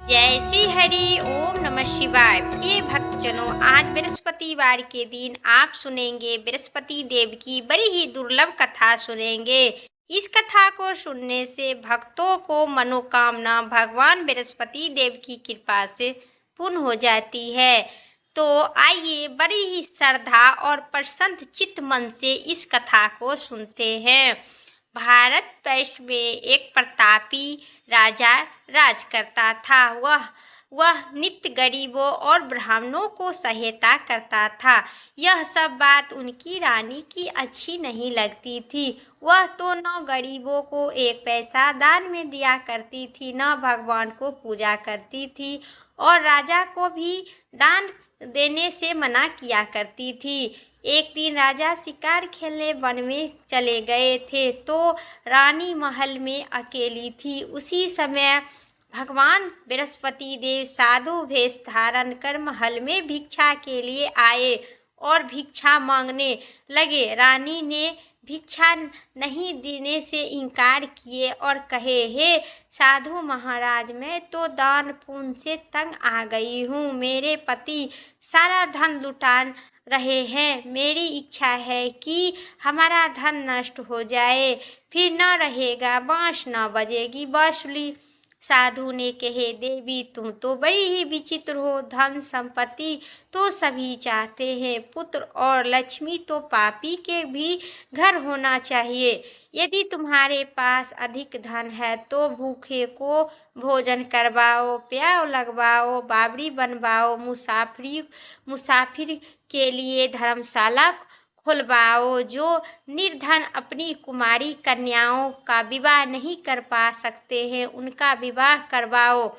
जय श्री हरि ओम नमः शिवाय। प्रिय भक्तजनों, आज बृहस्पतिवार के दिन आप सुनेंगे बृहस्पति देव की बड़ी ही दुर्लभ कथा सुनेंगे। इस कथा को सुनने से भक्तों को मनोकामना भगवान बृहस्पति देव की कृपा से पूर्ण हो जाती है। तो आइए बड़ी ही श्रद्धा और प्रसन्न चित्त मन से इस कथा को सुनते हैं। भारत वर्ष में एक प्रतापी राजा राज करता था। वह नित्य गरीबों और ब्राह्मणों को सहायता करता था। यह सब बात उनकी रानी की अच्छी नहीं लगती थी। वह तो न गरीबों को एक पैसा दान में दिया करती थी, न भगवान को पूजा करती थी, और राजा को भी दान देने से मना किया करती थी। एक दिन राजा शिकार खेलने वन में चले गए थे, तो रानी महल में अकेली थी। उसी समय भगवान बृहस्पति देव साधु वेश धारण कर महल में भिक्षा के लिए आए और भिक्षा मांगने लगे। रानी ने भिक्षा नहीं देने से इनकार किए और कहे, हे साधु महाराज, मैं तो दान पुण्य से तंग आ गई हूँ। मेरे पति सारा धन लुटा रहे हैं। मेरी इच्छा है कि हमारा धन नष्ट हो जाए, फिर न रहेगा बाँस, न बजेगी बांसुरी। साधु ने कहे, देवी तुम तो बड़ी ही विचित्र हो। धन संपत्ति तो सभी चाहते हैं, पुत्र और लक्ष्मी तो पापी के भी घर होना चाहिए। यदि तुम्हारे पास अधिक धन है तो भूखे को भोजन करवाओ, प्याव लगवाओ, बावड़ी बनवाओ, मुसाफिर के लिए धर्मशाला खुलवाओ। जो निर्धन अपनी कुमारी कन्याओं का विवाह नहीं कर पा सकते हैं, उनका विवाह करवाओ।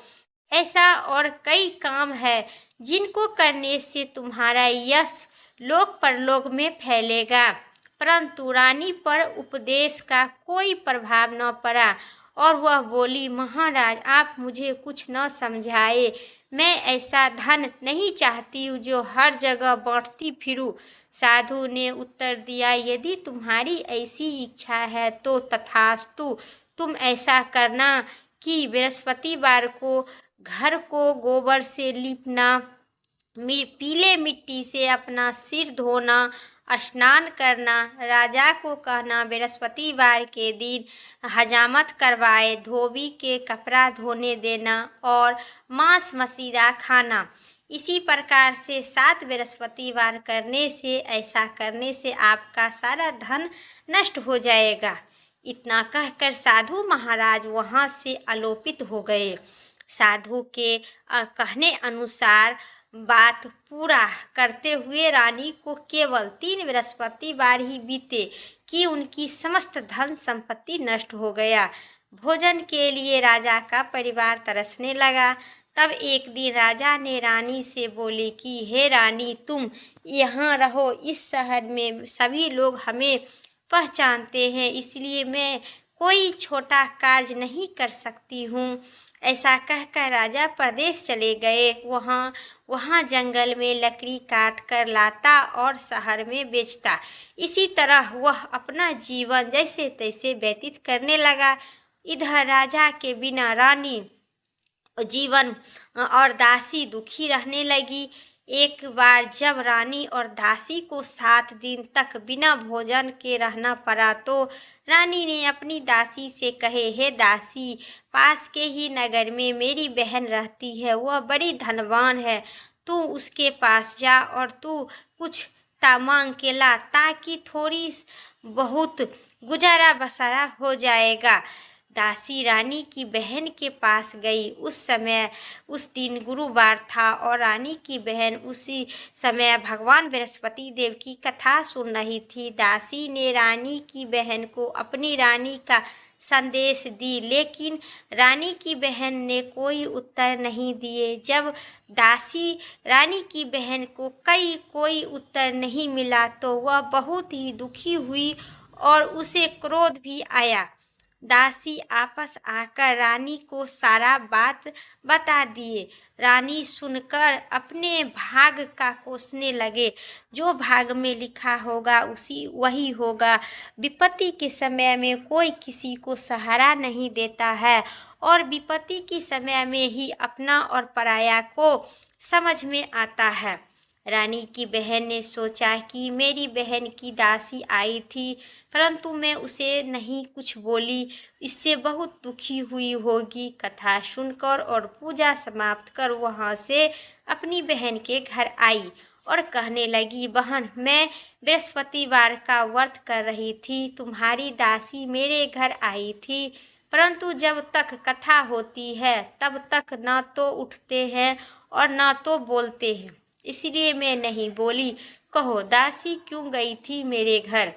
ऐसा और कई काम है जिनको करने से तुम्हारा यश लोक परलोक में फैलेगा। परंतु रानी पर उपदेश का कोई प्रभाव न पड़ा और वह बोली, महाराज आप मुझे कुछ न समझाए। मैं ऐसा धन नहीं चाहती हूँ जो हर जगह बांटती फिरूं। साधु ने उत्तर दिया, यदि तुम्हारी ऐसी इच्छा है तो तथास्तु। तुम ऐसा करना कि बृहस्पतिवार को घर को गोबर से लीपना, पीले मिट्टी से अपना सिर धोना, स्नान करना, राजा को कहना बृहस्पतिवार के दिन हजामत करवाए, धोबी के कपड़ा धोने देना और मांस मदिरा खाना। इसी प्रकार से 7 बृहस्पतिवार करने से, ऐसा करने से आपका सारा धन नष्ट हो जाएगा। इतना कहकर साधु महाराज वहाँ से आलोपित हो गए। साधु के कहने अनुसार बात पूरा करते हुए रानी को केवल 3 बृहस्पतिवार ही बीते कि उनकी समस्त धन संपत्ति नष्ट हो गया। भोजन के लिए राजा का परिवार तरसने लगा। तब एक दिन राजा ने रानी से बोले कि हे रानी, तुम यहाँ रहो। इस शहर में सभी लोग हमें पहचानते हैं, इसलिए मैं कोई छोटा कार्य नहीं कर सकती हूँ। ऐसा कहकर राजा प्रदेश चले गए। वहाँ जंगल में लकड़ी काट कर लाता और शहर में बेचता। इसी तरह वह अपना जीवन जैसे तैसे व्यतीत करने लगा। इधर राजा के बिना रानी जीवन और दासी दुखी रहने लगी। एक बार जब रानी और दासी को 7 दिन तक बिना भोजन के रहना पड़ा, तो रानी ने अपनी दासी से कहे, हे दासी, पास के ही नगर में मेरी बहन रहती है, वह बड़ी धनवान है। तू उसके पास जा और तू कुछ मांग के ला, ताकि थोड़ी बहुत गुजारा बसारा हो जाएगा। दासी रानी की बहन के पास गई। उस दिन गुरुवार था और रानी की बहन उसी समय भगवान बृहस्पति देव की कथा सुन रही थी। दासी ने रानी की बहन को अपनी रानी का संदेश दी, लेकिन रानी की बहन ने कोई उत्तर नहीं दिए। जब दासी रानी की बहन को कोई उत्तर नहीं मिला तो वह बहुत ही दुखी हुई और उसे क्रोध भी आया। दासी आपस आकर रानी को सारा बात बता दिए। रानी सुनकर अपने भाग का कोसने लगे। जो भाग में लिखा होगा उसी वही होगा। विपत्ति के समय में कोई किसी को सहारा नहीं देता है और विपत्ति के समय में ही अपना और पराया को समझ में आता है। रानी की बहन ने सोचा कि मेरी बहन की दासी आई थी, परंतु मैं उसे नहीं कुछ बोली, इससे बहुत दुखी हुई होगी। कथा सुनकर और पूजा समाप्त कर वहाँ से अपनी बहन के घर आई और कहने लगी, बहन, मैं बृहस्पतिवार का व्रत कर रही थी, तुम्हारी दासी मेरे घर आई थी, परंतु जब तक कथा होती है तब तक न तो उठते हैं और न तो बोलते हैं, इसलिए मैं नहीं बोली। कहो, दासी क्यों गई थी मेरे घर?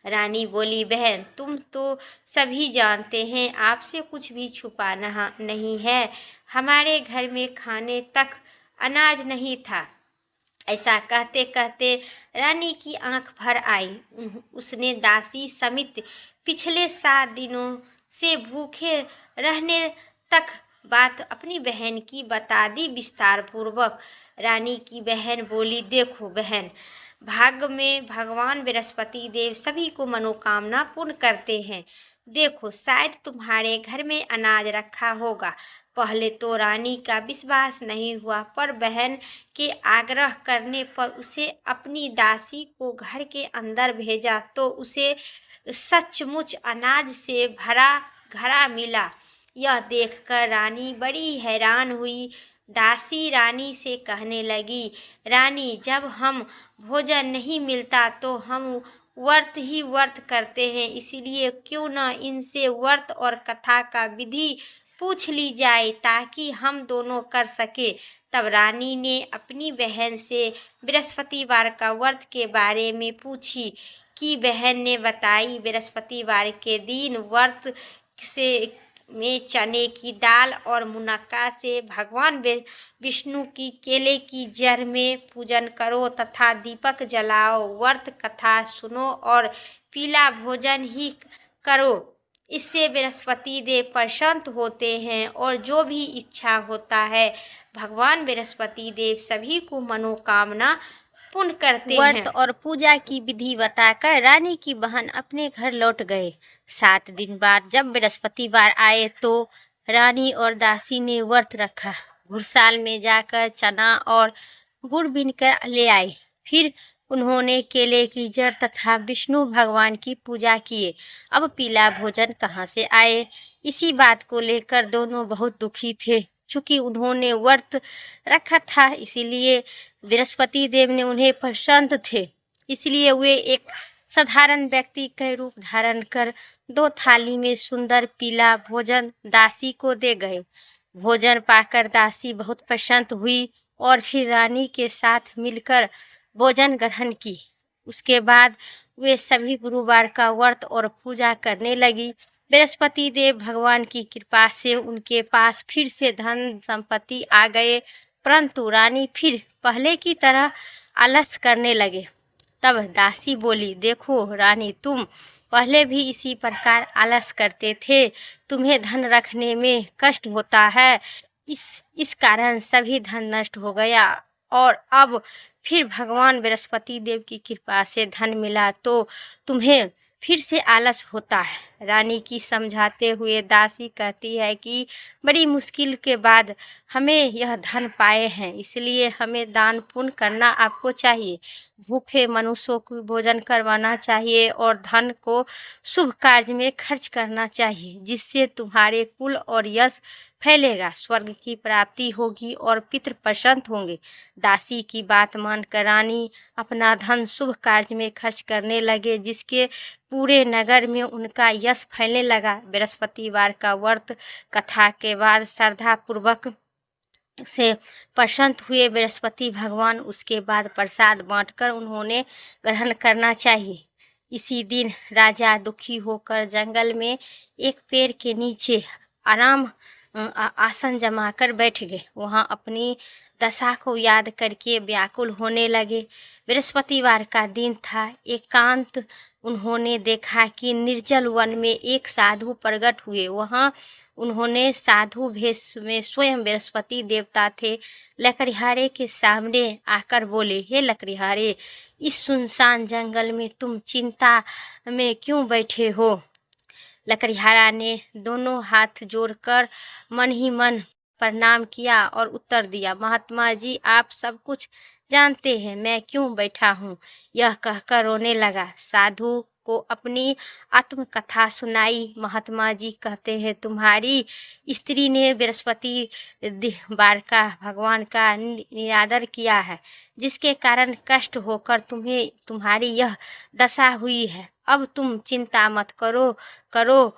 रानी बोली, बहन, तुम तो सभी जानते हैं, आपसे कुछ भी छुपाना नहीं है। हमारे घर में खाने तक अनाज नहीं था। ऐसा कहते कहते रानी की आंख भर आई। उसने दासी समित पिछले 7 दिनों से भूखे रहने तक बात अपनी बहन की बता दी विस्तार पूर्वक। रानी की बहन बोली, देखो बहन, भाग्य में भगवान बृहस्पति देव सभी को मनोकामना पूर्ण करते हैं। देखो, शायद तुम्हारे घर में अनाज रखा होगा। पहले तो रानी का विश्वास नहीं हुआ, पर बहन के आग्रह करने पर उसे अपनी दासी को घर के अंदर भेजा तो उसे सचमुच अनाज से भरा घड़ा मिला। यह देखकर रानी बड़ी हैरान हुई। दासी रानी से कहने लगी, रानी, जब हम भोजन नहीं मिलता तो हम व्रत ही व्रत करते हैं, इसीलिए क्यों न इनसे व्रत और कथा का विधि पूछ ली जाए ताकि हम दोनों कर सके। तब रानी ने अपनी बहन से बृहस्पतिवार का व्रत के बारे में पूछी कि बहन ने बताई, बृहस्पतिवार के दिन व्रत से में चने की दाल और मुनक्का से भगवान विष्णु की केले की जड़ में पूजन करो तथा दीपक जलाओ। व्रत कथा सुनो और पीला भोजन ही करो। इससे बृहस्पति देव प्रसन्न होते हैं और जो भी इच्छा होता है भगवान बृहस्पति देव सभी को मनोकामना पूर्ण करते हैं। व्रत और पूजा की विधि बताकर रानी की बहन अपने घर लौट गए। 7 दिन बाद जब बृहस्पतिवार आए तो रानी और दासी ने व्रत रखा। घुड़साल में जाकर चना और गुड़ बीनकर ले आई। फिर उन्होंने केले की जड़ तथा विष्णु भगवान की पूजा किए। अब पीला भोजन कहाँ से आए? इसी बात को लेकर दोनों बहुत दुखी थे। चूँकि उन्होंने व्रत रखा था, इसीलिए बृहस्पति देव ने उन्हें प्रसन्न थे, इसलिए वे एक साधारण व्यक्ति का रूप धारण कर 2 थाली में सुंदर पीला भोजन दासी को दे गए। भोजन पाकर दासी बहुत प्रसन्न हुई और फिर रानी के साथ मिलकर भोजन ग्रहण की। उसके बाद वे सभी गुरुवार का व्रत और पूजा करने लगी। बृहस्पति देव भगवान की कृपा से उनके पास फिर से धन संपत्ति आ गए, परंतु रानी फिर पहले की तरह आलस करने लगे। तब दासी बोली, देखो रानी, तुम पहले भी इसी प्रकार आलस करते थे, तुम्हें धन रखने में कष्ट होता है, इस कारण सभी धन नष्ट हो गया और अब फिर भगवान बृहस्पति देव की कृपा से धन मिला तो तुम्हें फिर से आलस होता है। रानी की समझाते हुए दासी कहती है कि बड़ी मुश्किल के बाद हमें यह धन पाए हैं, इसलिए हमें दान पुण्य करना आपको चाहिए। भूखे मनुष्यों को भोजन करवाना चाहिए और धन को शुभ कार्य में खर्च करना चाहिए, जिससे तुम्हारे कुल और यश फैलेगा, स्वर्ग की प्राप्ति होगी और पितृ प्रसन्न होंगे। दासी की बात मानकर रानी अपना धन शुभ कार्य में खर्च करने लगे, जिसके पूरे नगर में उनका यश फैलने लगा। बृहस्पतिवार का व्रत कथा के बाद श्रद्धा पूर्वक से प्रसन्न हुए बृहस्पति भगवान। उसके बाद प्रसाद बांटकर उन्होंने ग्रहण करना चाहिए। इसी दिन राजा दुखी होकर जंगल में एक पेड़ के नीचे आराम आसन जमाकर बैठ गए। वहाँ अपनी दशा को याद करके व्याकुल होने लगे। बृहस्पतिवार का दिन था। एकांत उन्होंने देखा कि निर्जल वन में एक साधु प्रकट हुए। वहाँ उन्होंने साधु भेष में स्वयं बृहस्पति देवता थे। लकड़िहारे के सामने आकर बोले, हे लकड़िहारे, इस सुनसान जंगल में तुम चिंता में क्यों बैठे हो? लकड़िहारा ने दोनों हाथ जोड़कर मन ही मन प्रणाम किया और उत्तर दिया, महात्मा जी, आप सब कुछ जानते हैं, मैं क्यों बैठा हूँ। यह कहकर रोने लगा। साधु को अपनी आत्मकथा सुनाई। महात्मा जी कहते हैं, तुम्हारी स्त्री ने बृहस्पति बार का भगवान का निरादर किया है, जिसके कारण कष्ट होकर तुम्हें तुम्हारी यह दशा हुई है। अब तुम चिंता मत करो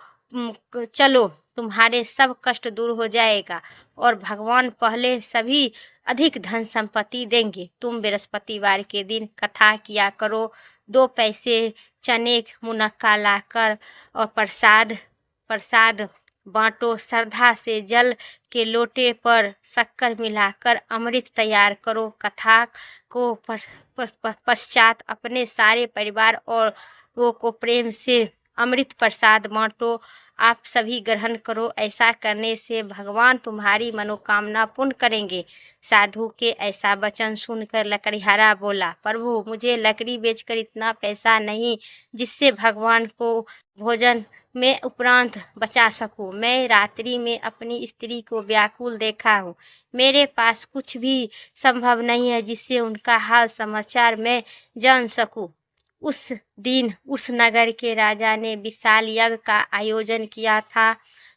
चलो, तुम्हारे सब कष्ट दूर हो जाएगा और भगवान पहले सभी अधिक धन संपत्ति देंगे। तुम बृहस्पतिवार के दिन कथा किया करो। 2 पैसे चने मुनक्का लाकर और प्रसाद बांटो। श्रद्धा से जल के लोटे पर शक्कर मिलाकर अमृत तैयार करो। कथा को पश्चात अपने सारे परिवार और वो को प्रेम से अमृत प्रसाद बांटो। आप सभी ग्रहण करो। ऐसा करने से भगवान तुम्हारी मनोकामना पूर्ण करेंगे। साधु के ऐसा वचन सुनकर लकड़िहारा बोला, प्रभु, मुझे लकड़ी बेचकर इतना पैसा नहीं जिससे भगवान को भोजन में उपरांत बचा सकूं। मैं रात्रि में अपनी स्त्री को व्याकुल देखा हूँ। मेरे पास कुछ भी संभव नहीं है जिससे उनका हाल समाचार मैं जान सकूं। उस दिन उस नगर के राजा ने विशाल यज्ञ का आयोजन किया था।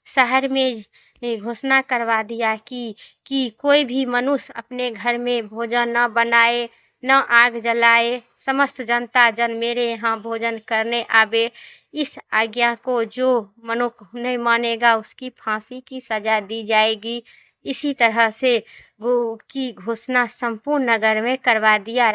शहर में घोषणा करवा दिया कि कोई भी मनुष्य अपने घर में भोजन न बनाए, न आग जलाए। समस्त जनता जन मेरे यहाँ भोजन करने आवे। इस आज्ञा को जो मनुष्य नहीं मानेगा उसकी फांसी की सजा दी जाएगी। इसी तरह से की घोषणा संपूर्ण नगर में करवा दिया।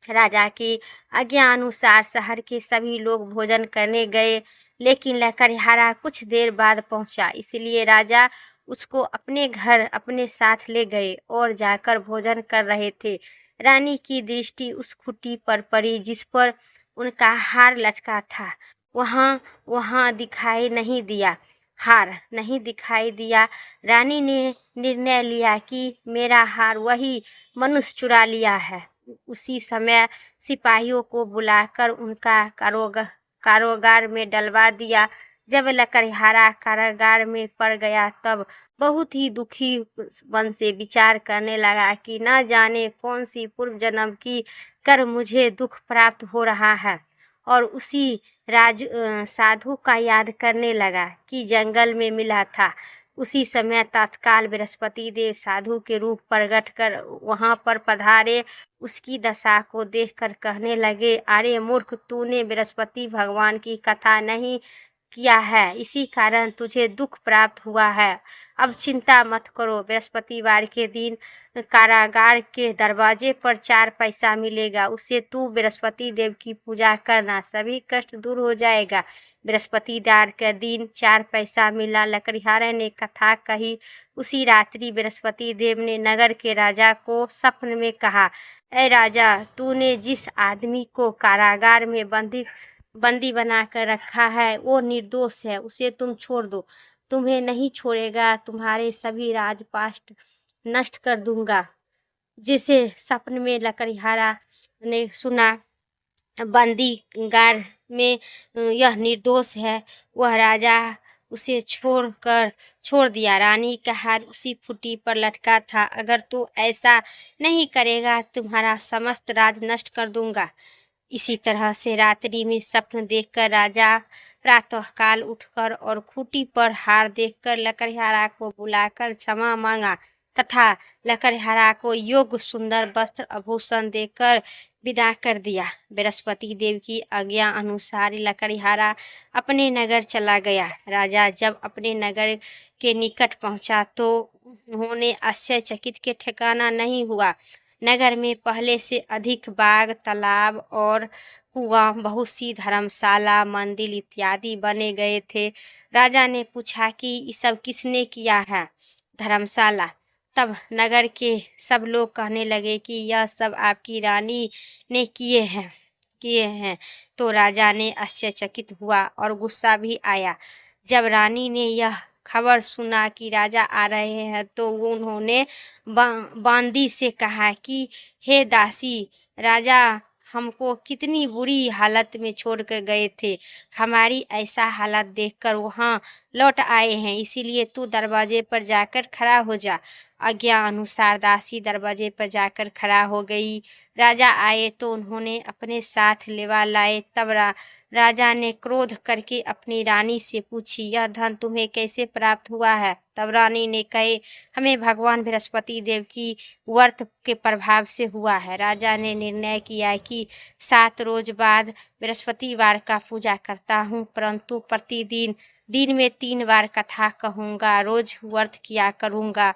राजा की आज्ञा अनुसार शहर के सभी लोग भोजन करने गए, लेकिन लकड़िहारा कुछ देर बाद पहुंचा। इसलिए राजा उसको अपने घर अपने साथ ले गए और जाकर भोजन कर रहे थे। रानी की दृष्टि उस खूंटी पर पड़ी जिस पर उनका हार लटका था। वहाँ दिखाई नहीं दिया, हार नहीं दिखाई दिया। रानी ने निर्णय लिया कि मेरा हार वही मनुष्य चुरा लिया है। उसी समय सिपाहियों को बुलाकर उनका कारागार में डलवा दिया। जब लकड़िहारा कारागार में पड़ गया तब बहुत ही दुखी मन से विचार करने लगा कि न जाने कौन सी पूर्व जन्म की कर मुझे दुख प्राप्त हो रहा है, और उसी साधु का याद करने लगा कि जंगल में मिला था। उसी समय तत्काल बृहस्पति देव साधु के रूप प्रकट कर वहाँ पर पधारे। उसकी दशा को देखकर कहने लगे, अरे मूर्ख, तूने बृहस्पति भगवान की कथा नहीं किया है, इसी कारण तुझे दुख प्राप्त हुआ है। अब चिंता मत करो। बृहस्पतिवार के दिन कारागार के दरवाजे पर 4 पैसा मिलेगा, उससे तू बृहस्पति देव की पूजा करना, सभी कष्ट दूर हो जाएगा। बृहस्पतिवार के दिन 4 पैसा मिला। लकड़िहारे ने कथा कही। उसी रात्रि बृहस्पति देव ने नगर के राजा को स्वप्न में कहा, ऐ राजा, तूने जिस आदमी को कारागार में बंदी बनाकर रखा है वो निर्दोष है, उसे तुम छोड़ दो। तुम्हें नहीं छोड़ेगा, तुम्हारे सभी राजपाट नष्ट कर दूंगा। जिसे सपन में लकड़िहारा ने सुना, बंदीगार में यह निर्दोष है, वह राजा उसे छोड़ दिया। रानी का हार उसी फूटी पर लटका था। अगर तू ऐसा नहीं करेगा तुम्हारा समस्त राज नष्ट कर दूंगा। इसी तरह से रात्रि में स्वप्न देखकर राजा प्रातःकाल उठकर और खूंटी पर हार देखकर लकड़िहारा को बुलाकर क्षमा मांगा तथा लकड़िहारा को योग्य सुंदर वस्त्र आभूषण देकर विदा कर दिया। बृहस्पति देव की आज्ञा अनुसार लकड़िहारा अपने नगर चला गया। राजा जब अपने नगर के निकट पहुंचा तो उन्होंने आश्चर्यचकित के ठिकाना नहीं हुआ। नगर में पहले से अधिक बाग, तालाब और कुआं, बहुत सी धर्मशाला, मंदिर इत्यादि बने गए थे। राजा ने पूछा कि ये सब किसने किया है? धर्मशाला। तब नगर के सब लोग कहने लगे कि यह सब आपकी रानी ने किए हैं। तो राजा ने आश्चर्यचकित हुआ और गुस्सा भी आया। जब रानी ने यह खबर सुना कि राजा आ रहे हैं तो उन्होंने बांदी से कहा कि हे दासी, राजा हमको कितनी बुरी हालत में छोड़कर गए थे। हमारी ऐसा हालत देखकर वहाँ लौट आए हैं, इसीलिए तू दरवाजे पर जाकर खड़ा हो जा। आज्ञा अनुसार दासी दरवाजे पर जाकर खड़ा हो गई। राजा आए तो उन्होंने अपने साथ लेवा लाए। तब राजा ने क्रोध करके अपनी रानी से पूछी, यह धन तुम्हें कैसे प्राप्त हुआ है? तब रानी ने कहे, हमें भगवान बृहस्पति देव की व्रत के प्रभाव से हुआ है। राजा ने निर्णय किया कि 7 रोज बाद बृहस्पतिवार का पूजा करता हूँ, परंतु प्रतिदिन दिन में 3 बार कथा कहूँगा, रोज व्रत किया करूँगा।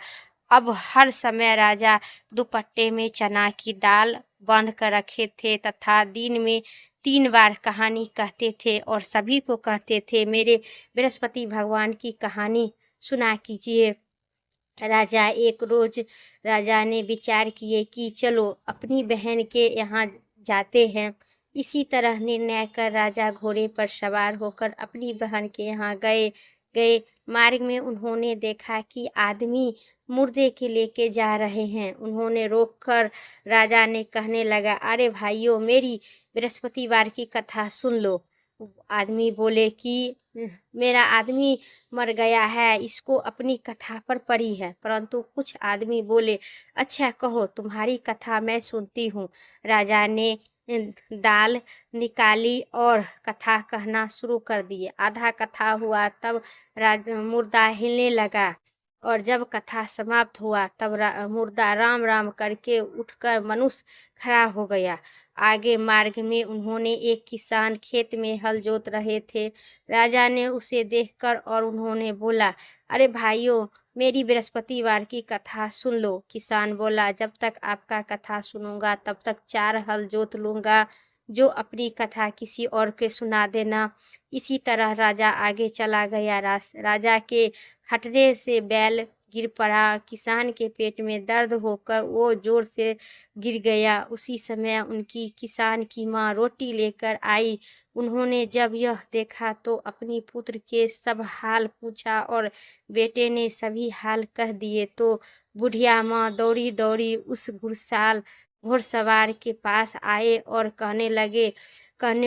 अब हर समय राजा दुपट्टे में चना की दाल बांध कर रखे थे तथा दिन में 3 बार कहानी कहते थे और सभी को कहते थे, मेरे बृहस्पति भगवान की कहानी सुना कीजिए। एक रोज राजा ने विचार किए कि चलो अपनी बहन के यहाँ जाते हैं। इसी तरह निर्णय कर राजा घोड़े पर सवार होकर अपनी बहन के यहाँ गए। मार्ग में उन्होंने देखा कि आदमी मुर्दे के लेके जा रहे हैं। उन्होंने रोककर राजा ने कहने लगा, अरे भाइयों, मेरी बृहस्पतिवार की कथा सुन लो। आदमी बोले कि मेरा आदमी मर गया है, इसको अपनी कथा पर पड़ी है। परंतु कुछ आदमी बोले, अच्छा कहो, तुम्हारी कथा मैं सुनती हूँ। राजा ने दाल निकाली और कथा कहना शुरू कर दिए। आधा कथा हुआ तब मुर्दा हिलने लगा और जब कथा समाप्त हुआ तब मुर्दा राम राम करके उठकर मनुष्य खड़ा हो गया। आगे मार्ग में उन्होंने एक किसान खेत में हल जोत रहे थे। राजा ने उसे देखकर और उन्होंने बोला, अरे भाइयों, मेरी बृहस्पतिवार की कथा सुन लो। किसान बोला, जब तक आपका कथा सुनूंगा तब तक 4 हल जोत लूँगा, जो अपनी कथा किसी और के सुना देना। इसी तरह राजा आगे चला गया। राजा के हटने से बैल गिर पड़ा। किसान के पेट में दर्द होकर वो जोर से गिर गया। उसी समय उनकी किसान की माँ रोटी लेकर आई। उन्होंने जब यह देखा तो अपनी पुत्र के सब हाल पूछा और बेटे ने सभी हाल कह दिए। तो बुढ़िया माँ दौड़ी दौड़ी उस घुड़सवार के पास आए और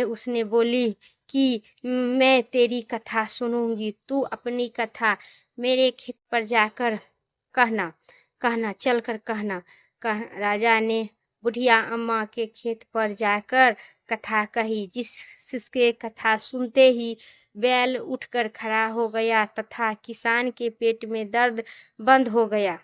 उसने बोली कि मैं तेरी कथा सुनूंगी, तू अपनी कथा मेरे खेत पर जाकर चलकर कहना। राजा ने बुढ़िया अम्मा के खेत पर जाकर कथा कही। जिसके कथा सुनते ही बैल उठकर खड़ा हो गया तथा किसान के पेट में दर्द बंद हो गया।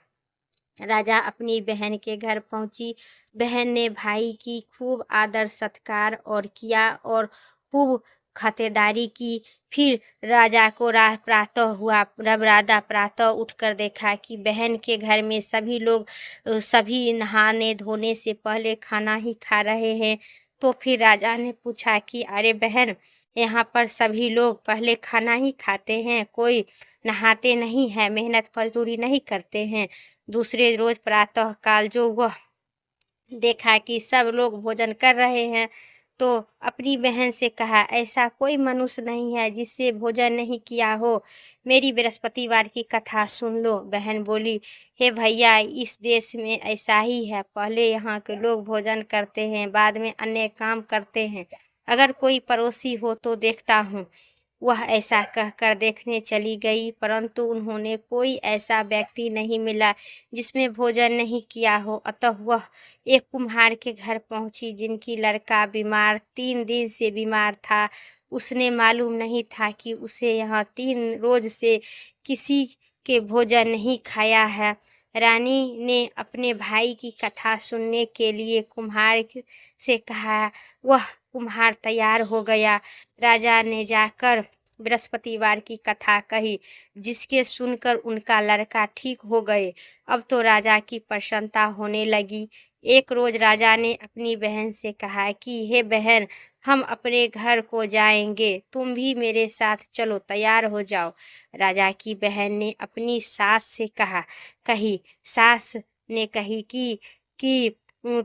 राजा अपनी बहन के घर पहुंची। बहन ने भाई की खूब आदर सत्कार और किया और खूब खातिरदारी की। फिर राजा को प्रातः हुआ। जब राजा प्रातः उठकर देखा कि बहन के घर में सभी नहाने धोने से पहले खाना ही खा रहे हैं, तो फिर राजा ने पूछा कि अरे बहन, यहाँ पर सभी लोग पहले खाना ही खाते हैं, कोई नहाते नहीं है, मेहनत मजदूरी नहीं करते हैं। दूसरे रोज प्रातः काल जो वह देखा कि सब लोग भोजन कर रहे हैं, तो अपनी बहन से कहा, ऐसा कोई मनुष्य नहीं है जिससे भोजन नहीं किया हो। मेरी बृहस्पतिवार की कथा सुन लो। बहन बोली, हे भैया, इस देश में ऐसा ही है, पहले यहाँ के लोग भोजन करते हैं, बाद में अन्य काम करते हैं। अगर कोई पड़ोसी हो तो देखता हूँ। वह ऐसा कहकर देखने चली गई, परंतु उन्होंने कोई ऐसा व्यक्ति नहीं मिला जिसमें भोजन नहीं किया हो। अतः वह एक कुम्हार के घर पहुंची, जिनकी लड़का 3 दिन से बीमार था। उसने मालूम नहीं था कि उसे यहाँ 3 रोज से किसी के भोजन नहीं खाया है। रानी ने अपने भाई की कथा सुनने के लिए कुम्हार से कहा। वह कुम्हार तैयार हो गया। राजा ने जाकर बृहस्पतिवार की कथा कही, जिसके सुनकर उनका लड़का ठीक हो गए। अब तो राजा की प्रसन्नता होने लगी। एक रोज राजा ने अपनी बहन से कहा कि हे बहन, हम अपने घर को जाएंगे, तुम भी मेरे साथ चलो, तैयार हो जाओ। राजा की बहन ने अपनी सास से कही। सास ने कही कि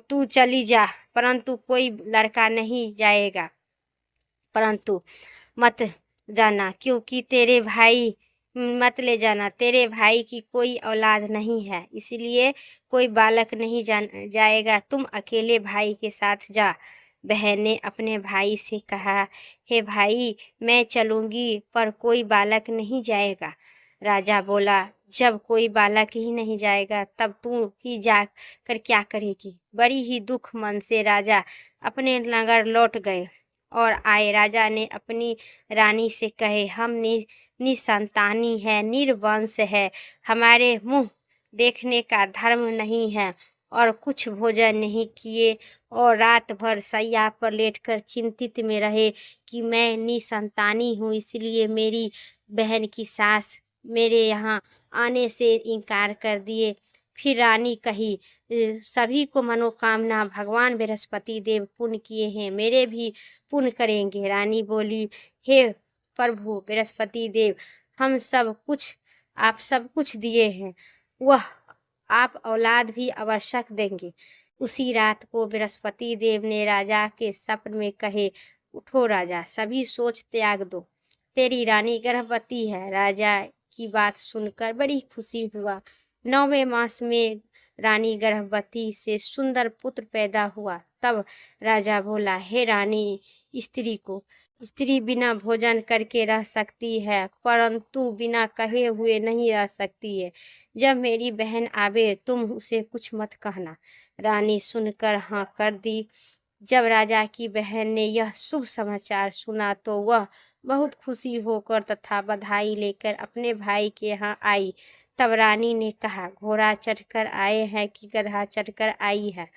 तू चली जा, परंतु कोई लड़का नहीं जाएगा, परंतु मत जाना, क्योंकि तेरे भाई मत ले जाना, तेरे भाई की कोई औलाद नहीं है, इसलिए कोई बालक नहीं जाएगा, तुम अकेले भाई के साथ जा। बहन ने अपने भाई से कहा, हे भाई, मैं चलूंगी पर कोई बालक नहीं जाएगा। राजा बोला, जब कोई बालक ही नहीं जाएगा तब तू ही जा कर क्या करेगी। बड़ी ही दुख मन से राजा अपने नगर लौट गए और आए। राजा ने अपनी रानी से कहे, हम निसंतानी है, निर्वंश है, हमारे मुंह देखने का धर्म नहीं है और कुछ भोजन नहीं किए और रात भर सैया पर लेटकर चिंतित में रहे कि मैं निसंतानी हूँ, इसलिए मेरी बहन की सास मेरे यहाँ आने से इनकार कर दिए। फिर रानी कही, सभी को मनोकामना भगवान बृहस्पति देव पुण्य किए हैं, मेरे भी पुण्य करेंगे। रानी बोली, हे प्रभु बृहस्पति देव, आप सब कुछ दिए हैं, वह आप औलाद भी आवश्यक देंगे। उसी रात को बृहस्पति देव ने राजा के स्वप्न में कहे, उठो राजा, सभी सोच त्याग दो, तेरी रानी गर्भवती है। राजा की बात सुनकर बड़ी खुशी हुआ। 9वें मास में रानी गर्भवती से सुंदर पुत्र पैदा हुआ। तब राजा बोला, हे रानी, स्त्री बिना भोजन करके रह सकती है, परंतु बिना कहे हुए नहीं रह सकती है। जब मेरी बहन आवे तुम उसे कुछ मत कहना। रानी सुनकर हाँ कर दी। जब राजा की बहन ने यह शुभ समाचार सुना तो वह बहुत खुशी होकर तथा बधाई लेकर अपने भाई के यहाँ आई। तब रानी ने कहा, घोड़ा चढ़कर आए हैं कि गधा चढ़कर आई है।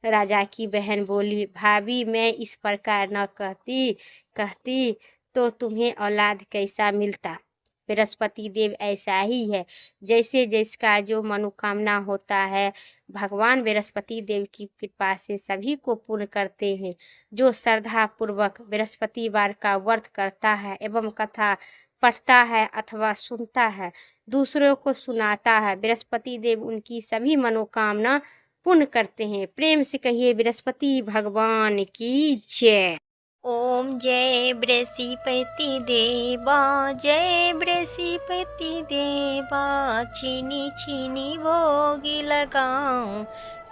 राजा की बहन बोली, भाभी, मैं इस प्रकार न कहती तो तुम्हें औलाद कैसा मिलता। बृहस्पति देव ऐसा ही है, जैसे जिसका जो मनोकामना होता है, भगवान बृहस्पति देव की कृपा से सभी को पूर्ण करते हैं। जो श्रद्धा पूर्वक बृहस्पतिवार का व्रत करता है एवं कथा पढ़ता है अथवा सुनता है, दूसरों को सुनाता है, बृहस्पति देव उनकी सभी मनोकामना पूर्ण करते हैं। प्रेम से कहिए, बृहस्पति भगवान की जय। ओम जय बृहस्पति देवा, जय बृहस्पति देवा, चीनी चीनी भोग लगाऊं,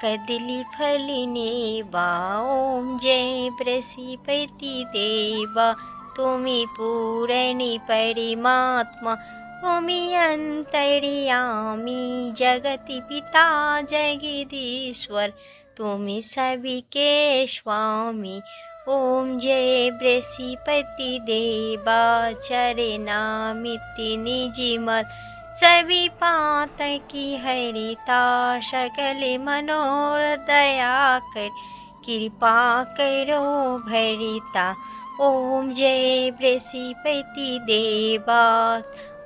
कदली फल नेवा। ओम जय बृहस्पति देवा, तुमी पूरणी परमात्मा, तुमी अंतर्यामी, जगति पिता जगदीश्वर, तुमी सभी के स्वामी। ओम जय बृहस्पति देवा, चरनामिति निजिमल, सभी पात की हरिता, सकल मनोरथ दया कर, कृपा करो भरिता। ओम जय बृहस्पति देवा,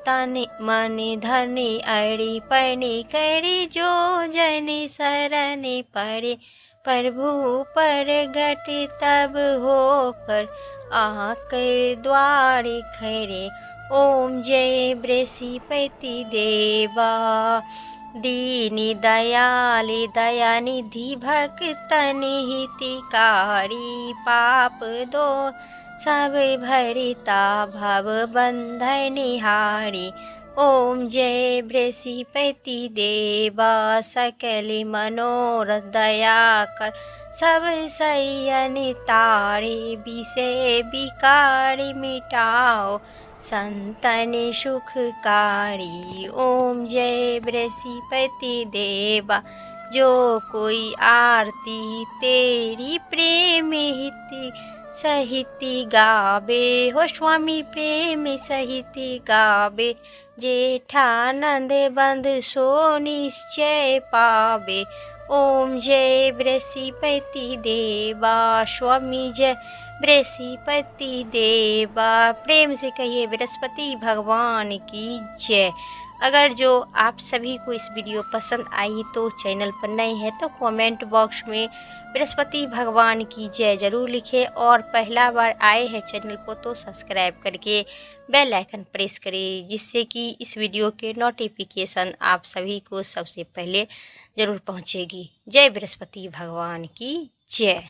तन मन धन अड़िपण करे, जो जन शरण पड़े, प्रभु प्रगट तब होकर, आकर द्वार खड़े। ओम जय बृहस्पति देवा, दीन दयाल दयानिधि, भक्तन हितकारी, पाप दो सब भरिता, भव बंधन हारी। ओम जय बृहस्पति देवा, सकल मनोरथ दया कर, सब सैयन तारे, विषय विकारी मिटाओ, संतन सुखकारी। ओम जय बृहस्पति देवा, जो कोई आरती तेरी प्रेम हित सहित गावे, हो स्वामी प्रेम सहित गावे, जेठानंद बंद सो निश्चय पावे। ओम जय बृहस्पति देवा, स्वामी जय बृहस्पति देवा। प्रेम से कहिए बृहस्पति भगवान की जय। अगर जो आप सभी को इस वीडियो पसंद आई तो चैनल पर नए हैं तो कमेंट बॉक्स में बृहस्पति भगवान की जय जरूर लिखें, और पहला बार आए हैं चैनल को तो सब्सक्राइब करके बेल आइकन प्रेस करें, जिससे कि इस वीडियो के नोटिफिकेशन आप सभी को सबसे पहले ज़रूर पहुंचेगी। जय बृहस्पति भगवान की जय।